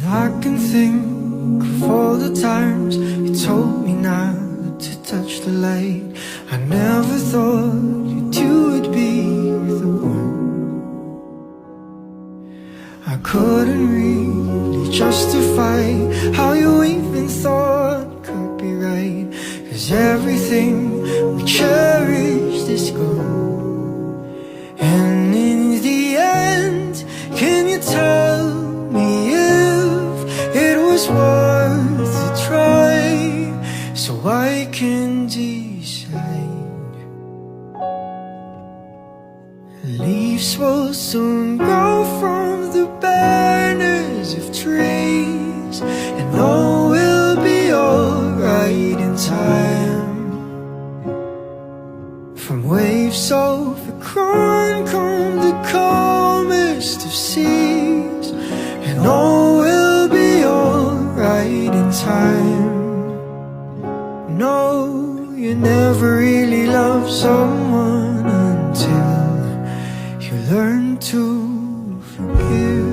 I can think of all the times you told me not to touch the light. I never thought you would be the one. I couldn't really justify how you even thought could be right, 'cause everything we cherished is gone. And in the end, can you tell me if it was worth a try, so I can decide? Leaves will soon grow from the banners of trees, and all will be alright in time. From waves overgrown come the calmest of seas, and all will be alright in time. No, you never really love someone until you learn to forgive.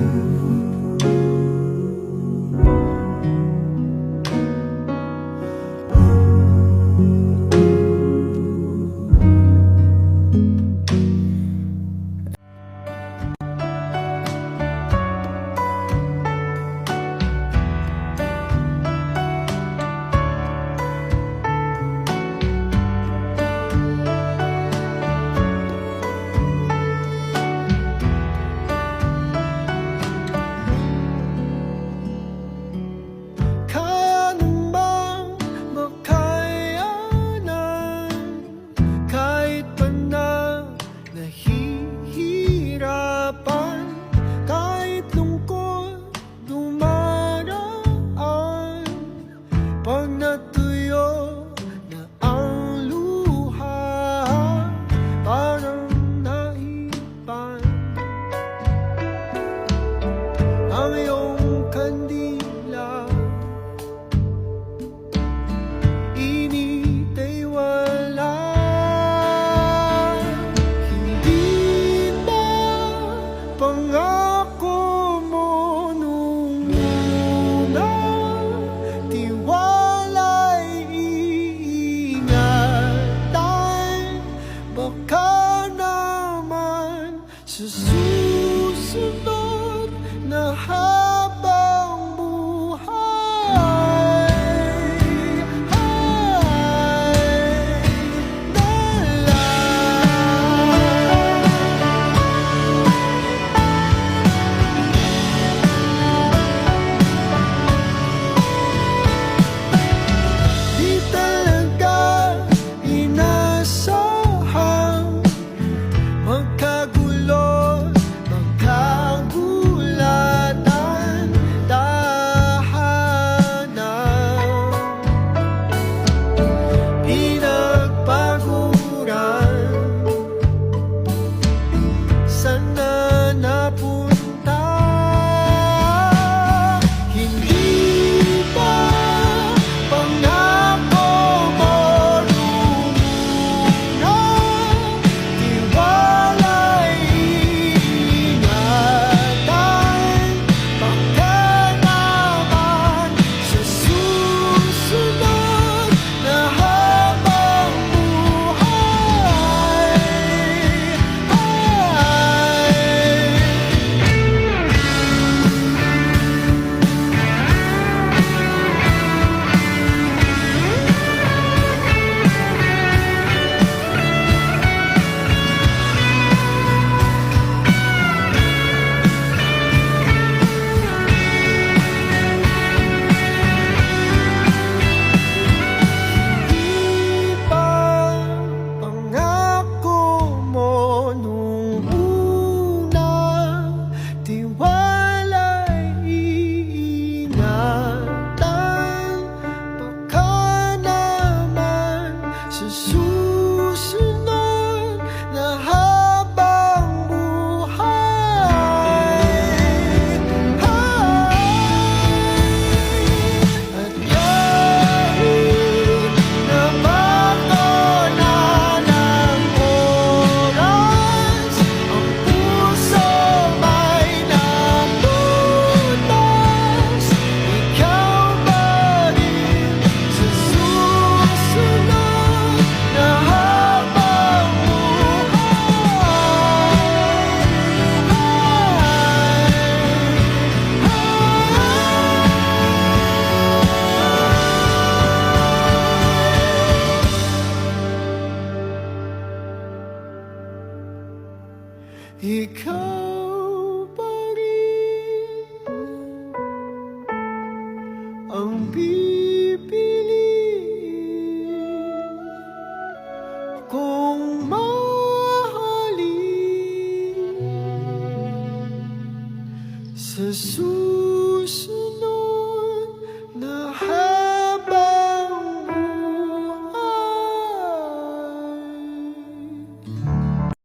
sa susunod